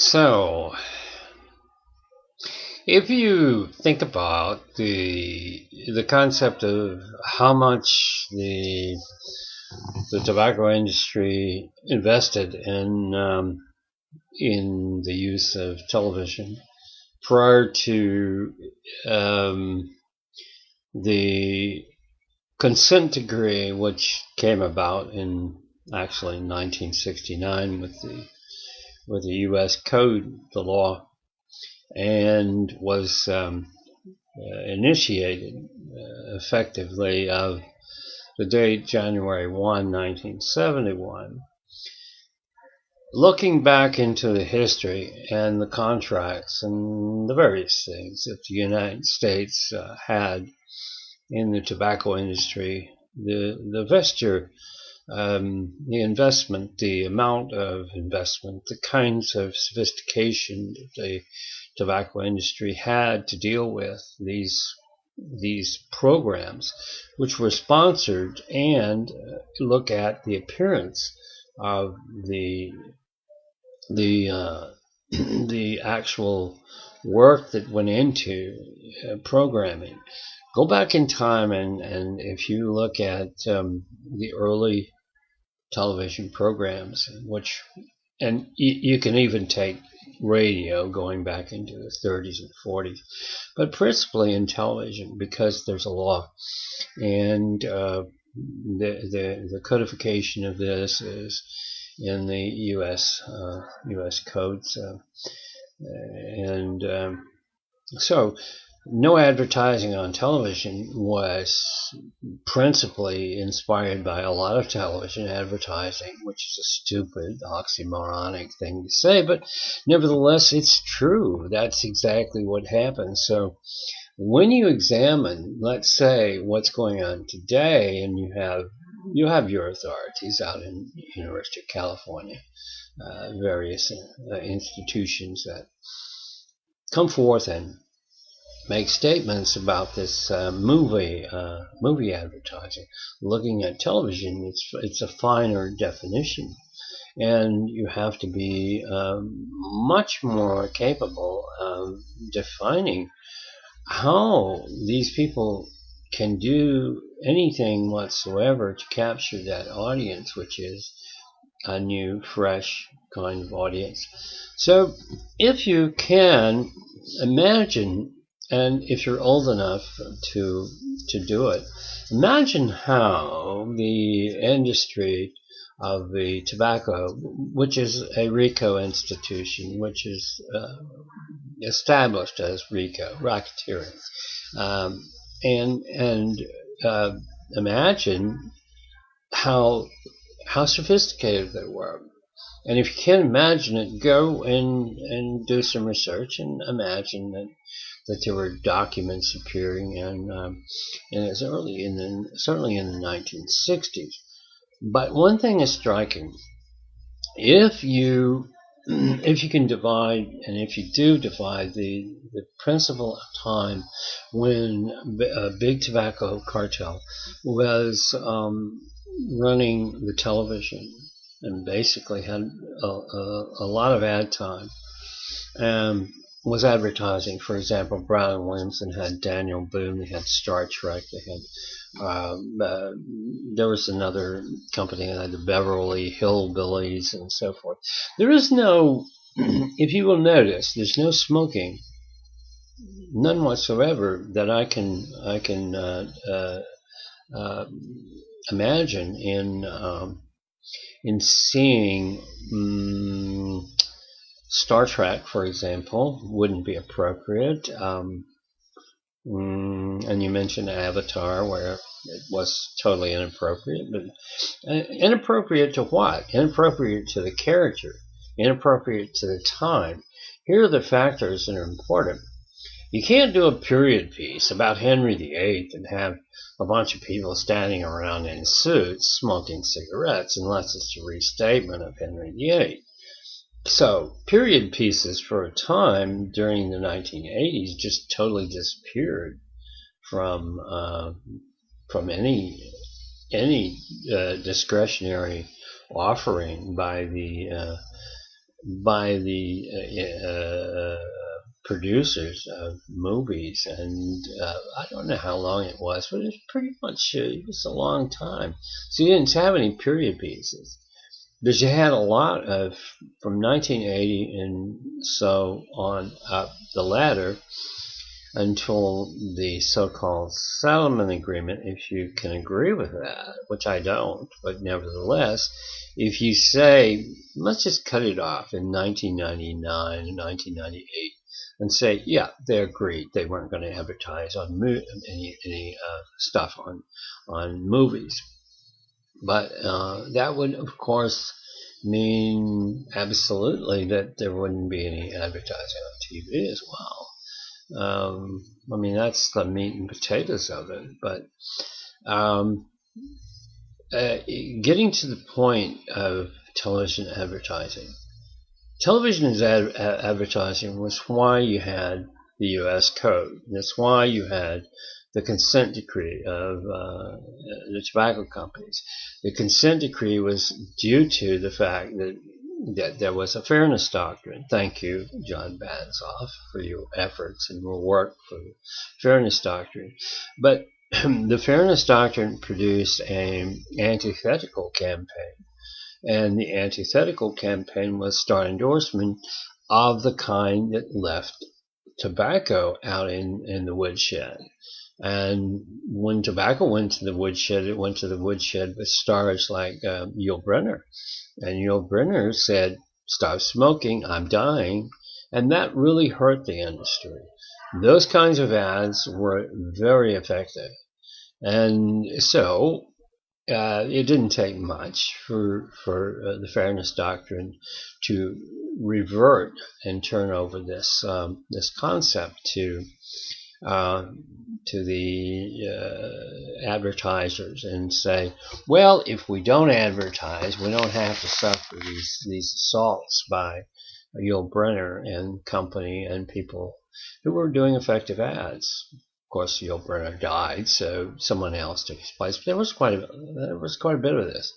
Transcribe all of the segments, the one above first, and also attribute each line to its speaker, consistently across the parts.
Speaker 1: So, if you think about the concept of how much the tobacco industry invested in the use of television prior to the consent decree, which came about in actually 1969 with the U.S. Code, the law, and was initiated effectively of the date January 1, 1971. Looking back into the history and the contracts and the various things that the United States had in the tobacco industry, the vesture, the investment, the amount of investment, the kinds of sophistication that the tobacco industry had to deal with these programs, which were sponsored, and look at the appearance of the the actual work that went into programming. Go back in time, and if you look at the early television programs, and you can even take radio going back into the 30s and 40s, but principally in television, because there's a law, and the codification of this is in the U.S. codes, and so no advertising on television was principally inspired by a lot of television advertising, which is a stupid, oxymoronic thing to say, but nevertheless, it's true. That's exactly what happened. So when you examine, let's say, what's going on today, and you have your authorities out in the University of California, various institutions that come forth and make statements about this movie advertising. Looking at television, it's a finer definition, and you have to be much more capable of defining how these people can do anything whatsoever to capture that audience, which is a new, fresh kind of audience. So if you can imagine, and if you're old enough to do it, imagine how the industry of the tobacco, which is a RICO institution, which is established as RICO, racketeering, and imagine how sophisticated they were. And if you can't imagine it, go and do some research and imagine that there were documents appearing in as early certainly in the 1960s. But one thing is striking: if you can divide, and if you do divide the principle of time when a big tobacco cartel was running the television and basically had a lot of ad time, was advertising. For example, Brown and Williamson had Daniel Boone, they had Star Trek, they had there was another company that had the Beverly Hillbillies and so forth. There is no, if you will notice, there's no smoking, none whatsoever, that I can imagine in seeing. Star Trek, for example, wouldn't be appropriate. And you mentioned Avatar, where it was totally inappropriate. But inappropriate to what? Inappropriate to the character. Inappropriate to the time. Here are the factors that are important. You can't do a period piece about Henry VIII and have a bunch of people standing around in suits smoking cigarettes unless it's a restatement of Henry VIII. So period pieces for a time during the 1980s just totally disappeared from any discretionary offering by the by the producers of movies, and I don't know how long it was, but it's pretty much it was a long time. So you didn't have any period pieces, but you had a lot of from 1980 and so on up the ladder until the so-called settlement agreement, if you can agree with that, which I don't, but nevertheless, if you say, let's just cut it off in 1999 and 1998 and say, yeah, they agreed they weren't going to advertise on any stuff on movies. But that would, of course, mean absolutely that there wouldn't be any advertising on TV as well. I mean, that's the meat and potatoes of it. But getting to the point of television advertising. Television advertising was why you had the U.S. Code. That's why you had the consent decree of the tobacco companies. The consent decree was due to the fact that there was a Fairness Doctrine. Thank you, John Banzoff, for your efforts and your work for the Fairness Doctrine. But the Fairness Doctrine produced an antithetical campaign. And the antithetical campaign was start endorsement of the kind that left tobacco out in the woodshed. And when tobacco went to the woodshed, it went to the woodshed with stars like Yul Brynner. And Yul Brynner said, stop smoking, I'm dying. And that really hurt the industry. Those kinds of ads were very effective. And so it didn't take much for the Fairness Doctrine to revert and turn over this concept to the advertisers and say, well, if we don't advertise, we don't have to suffer these assaults by Yul Brynner and company and people who were doing effective ads. Of course, Yul Brynner died, so someone else took his place. But there was quite a bit of this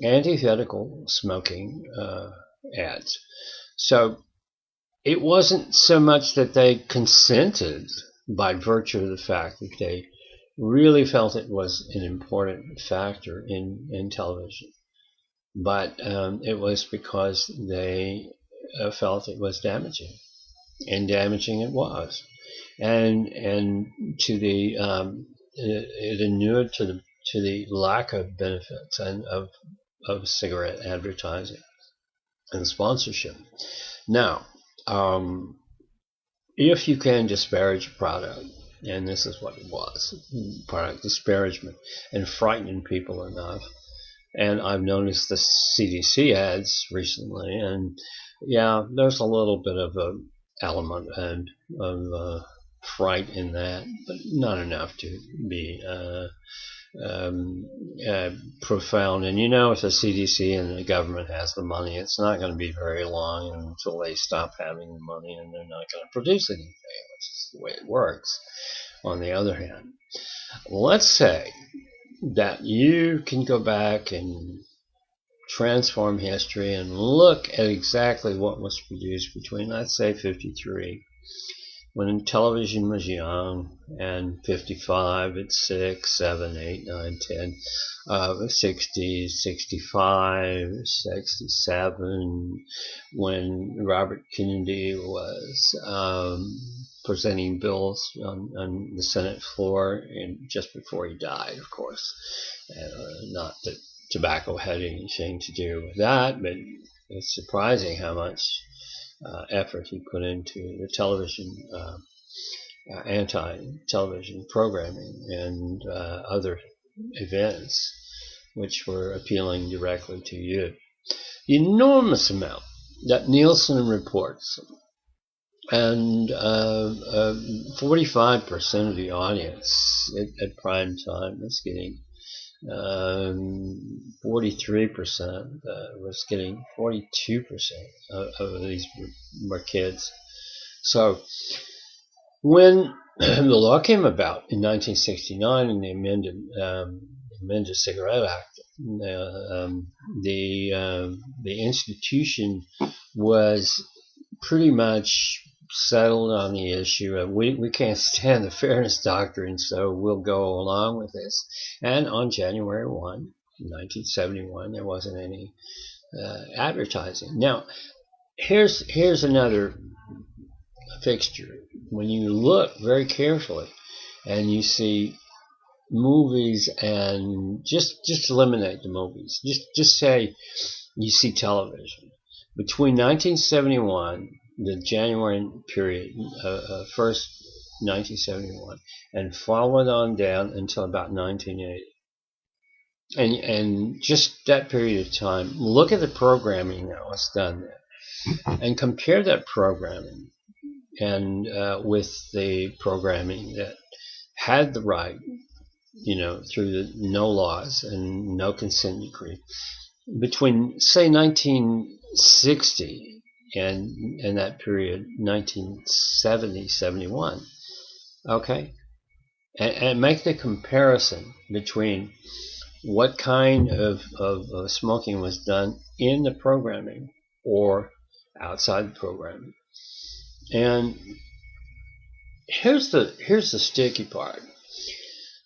Speaker 1: antithetical smoking ads. So it wasn't so much that they consented by virtue of the fact that they really felt it was an important factor in television, but it was because they felt it was damaging, and damaging it was. And to the it inured to the lack of benefits and of cigarette advertising and sponsorship. Now, if you can disparage a product, and this is what it was, product disparagement, and frightening people enough, and I've noticed the CDC ads recently, and yeah, there's a little bit of a element of fright in that, but not enough to be profound. And if the CDC and the government has the money, it's not going to be very long until they stop having the money, and they're not going to produce anything, which is the way it works. On the other hand, let's say that you can go back and transform history and look at exactly what was produced between, let's say, 53, when television was young, and 55 at 6, 7, 8, 9, 10, 60, 65, 67, when Robert Kennedy was presenting bills on the Senate floor, and just before he died, of course. Not that tobacco had anything to do with that, but it's surprising how much effort he put into the television, anti-television programming and other events which were appealing directly to you. The enormous amount that Nielsen reports, and 45% of the audience at prime time is getting 43% was getting 42% of these were kids. So when the law came about in 1969 and they amended amend the Cigarette Act, the institution was pretty much settled on the issue of we can't stand the Fairness Doctrine, so we'll go along with this. And on January 1, 1971, there wasn't any advertising. Now, here's another fixture. When you look very carefully and you see movies, and just eliminate the movies, just say you see television between 1971, the January period, first 1971, and followed on down until about 1980. And just that period of time, look at the programming that was done there, and compare that programming and with the programming that had the right, through the no laws and no consent decree, between say 1960 and that period, 1970, 71. Okay, and make the comparison between what kind of smoking was done in the programming or outside the programming. And here's the sticky part.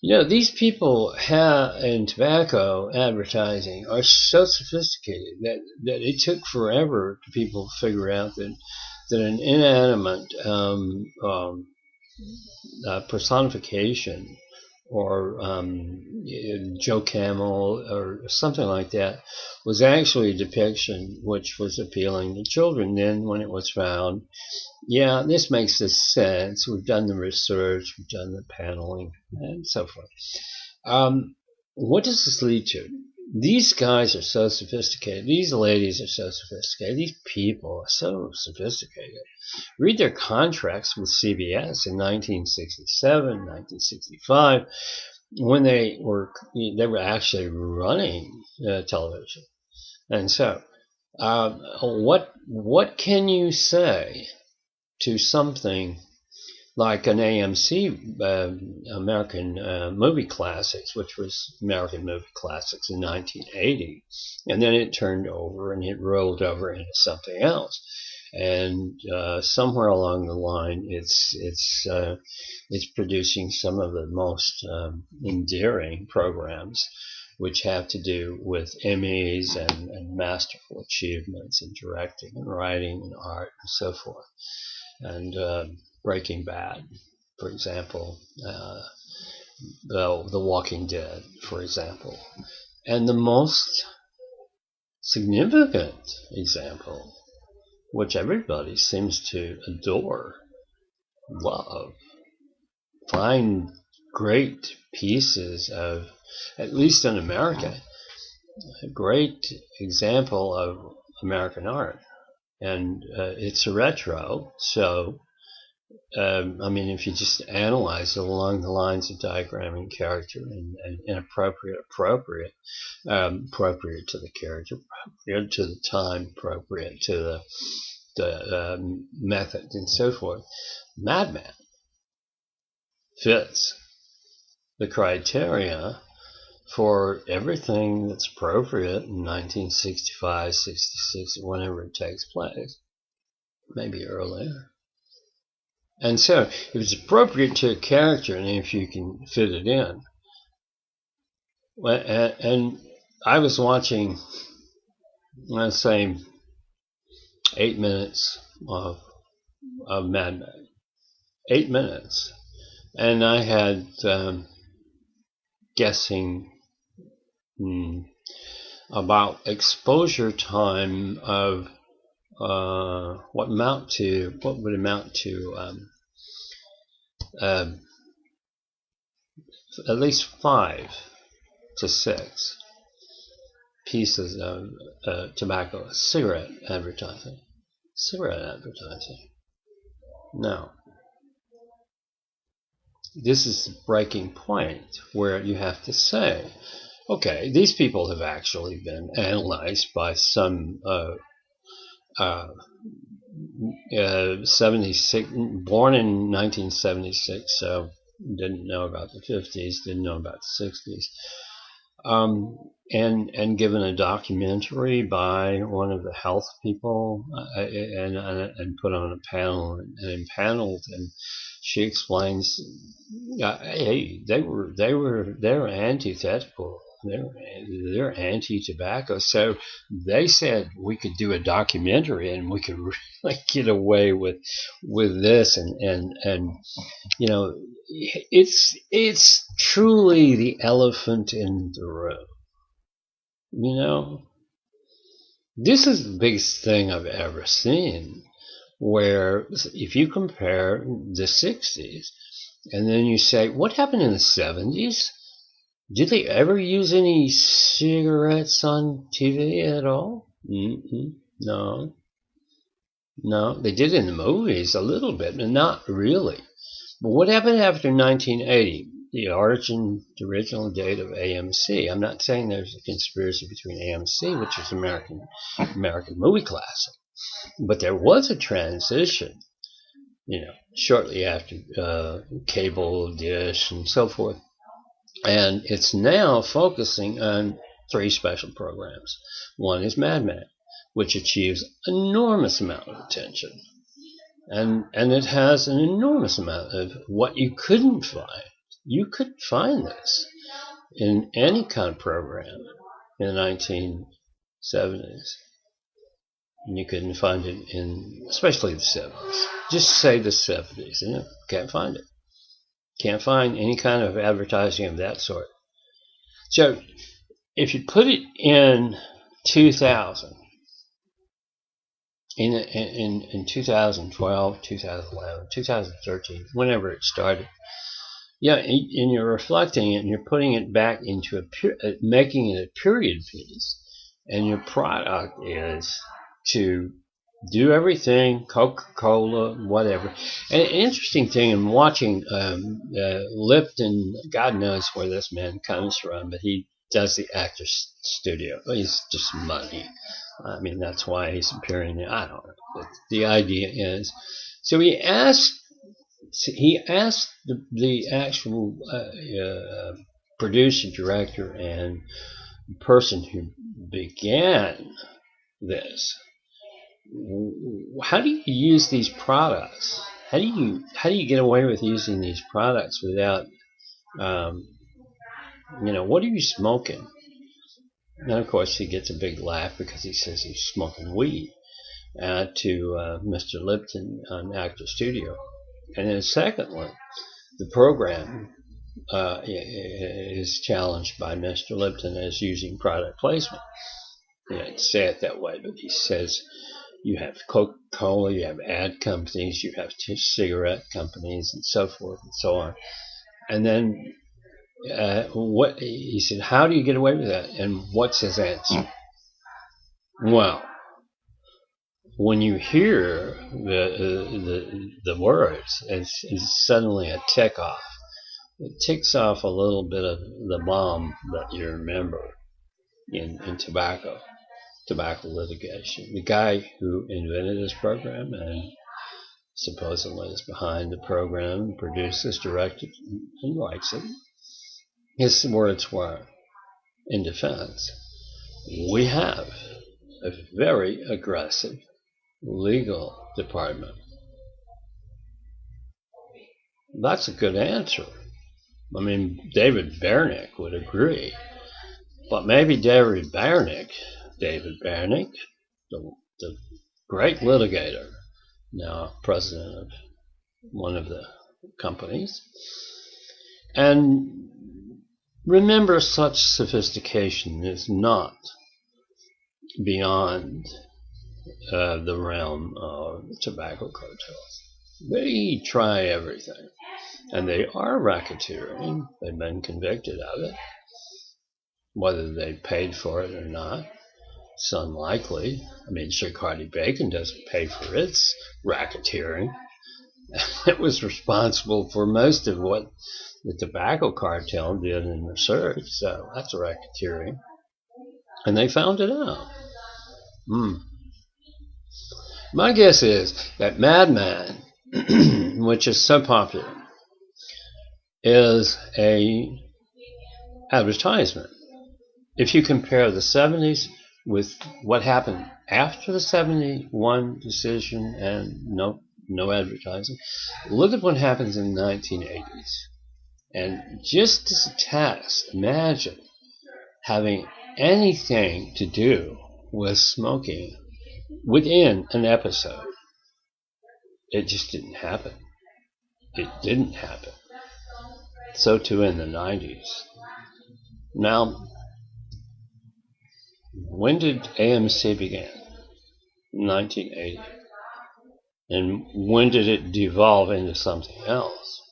Speaker 1: These people in tobacco advertising are so sophisticated that it took forever to people figure out that an inanimate personification or Joe Camel or something like that was actually a depiction which was appealing to children. Then when it was found, yeah, this makes this sense. We've done the research, we've done the paneling, and so forth. What does this lead to? These guys are so sophisticated. These ladies are so sophisticated. These people are so sophisticated. Read their contracts with CBS in 1967, 1965, when they were actually running television. And so, what can you say to something like an AMC, American Movie Classics, which was American Movie Classics in 1980, and then it turned over and it rolled over into something else, and somewhere along the line, it's producing some of the most endearing programs, which have to do with Emmys and masterful achievements in directing and writing and art and so forth, and Breaking Bad, for example, The Walking Dead, for example. And the most significant example, which everybody seems to adore, love, find great pieces of, at least in America, a great example of American art. And it's a retro, so if you just analyze it along the lines of diagramming character and inappropriate, appropriate to the character, appropriate to the time, appropriate to the method, and so forth, Madmen fits the criteria for everything that's appropriate in 1965, 66, whenever it takes place, maybe earlier. And so, if it's appropriate to a character, and if you can fit it in, and I was watching, let's say, 8 minutes of Madmen, 8 minutes, and I had guessing about exposure time of what would amount to at least 5 to 6 pieces of tobacco, cigarette advertising. Now, this is the breaking point where you have to say, okay, these people have actually been analyzed by some 76, born in 1976, so didn't know about the 50s, didn't know about the 60s. and given a documentary by one of the health people, and put on a panel and impaneled, and she explains, hey, they're antithetical. They're anti-tobacco, so they said we could do a documentary and we could really get away with this, and you know, it's truly the elephant in the room. You know, this is the biggest thing I've ever seen, where if you compare the 60s and then you say, what happened in the 70s? Did they ever use any cigarettes on TV at all? No. No, they did in the movies a little bit, but not really. But what happened after 1980? The original date of AMC. I'm not saying there's a conspiracy between AMC, which is American movie classic, but there was a transition, shortly after cable, dish, and so forth. And it's now focusing on 3 special programs. One is Madmen, which achieves enormous amount of attention. And it has an enormous amount of what you couldn't find. You couldn't find this in any kind of program in the 1970s. And you couldn't find it in, especially the 70s. Just say the 70s, can't find it. Can't find any kind of advertising of that sort. So if you put it in 2000, in 2012, 2011, 2013, whenever it started, and you're reflecting it and you're putting it back into making it a period piece, and your product is to do everything, Coca-Cola, whatever. And an interesting thing in watching Lipton, God knows where this man comes from, but he does the Actors Studio. He's just money. I mean, that's why he's appearing there. I don't know. But the idea is, so he asked the actual producer, director, and person who began this, how do you use these products? How do you get away with using these products without, what are you smoking? And of course, he gets a big laugh because he says he's smoking weed to Mr. Lipton on Actor Studio. And then secondly, the program is challenged by Mr. Lipton as using product placement. He didn't say it that way, but he says you have Coca-Cola, you have ad companies, you have cigarette companies, and so forth and so on. And then what he said, how do you get away with that? And what's his answer? Well, when you hear the words, it's suddenly a tick off. It ticks off a little bit of the bomb that you remember in tobacco litigation. The guy who invented this program and supposedly is behind the program, produces, directed, and writes it, his words were, in defense, we have a very aggressive legal department. That's a good answer. I mean, David Bernick would agree. But maybe David Bernick, the great litigator, now president of one of the companies, and remember, such sophistication is not beyond the realm of tobacco cartels. They try everything, and they are racketeering. They've been convicted of it. Whether they paid for it or not, it's unlikely. I mean, sure, Cardi Bacon doesn't pay for its racketeering. It was responsible for most of what the tobacco cartel did in research, so that's racketeering. And they found it out. My guess is that Madman, which is so popular, is a advertisement if you compare the 70s with what happened after the 71 decision and no advertising, look at what happens in the 1980s. And just as a test, imagine having anything to do with smoking within an episode. It just didn't happen. It didn't happen. So too in the 90s. Now, when did AMC begin? 1980. And when did it devolve into something else?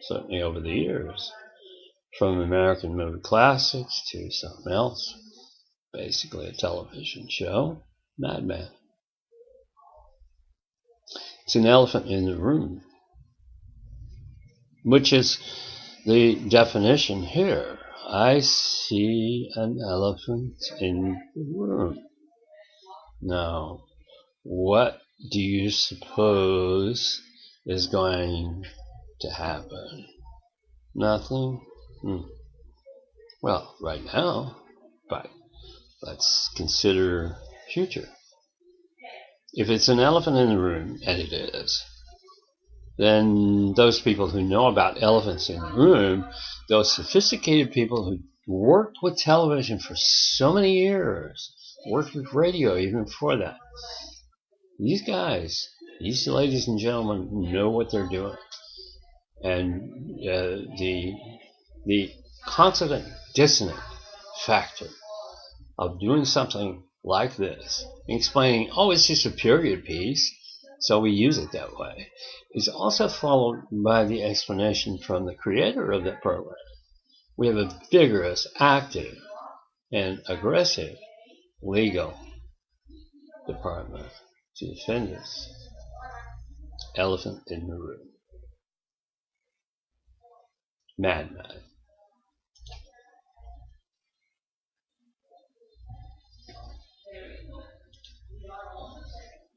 Speaker 1: Certainly over the years. From American movie classics to something else. Basically a television show. Madmen. It's an elephant in the room. Which is the definition here. I see an elephant in the room. Now, what do you suppose is going to happen? Nothing? Well, right now, but let's consider future. If it's an elephant in the room, and it is, then those people who know about elephants in the room, those sophisticated people who worked with television for so many years, worked with radio even before that, these guys, these ladies and gentlemen know what they're doing. And the consonant dissonant factor of doing something like this, explaining, oh, it's just a period piece, so we use it that way, is also followed by the explanation from the creator of that program. We have a vigorous, active, and aggressive legal department to defend this elephant in the room. Madmen.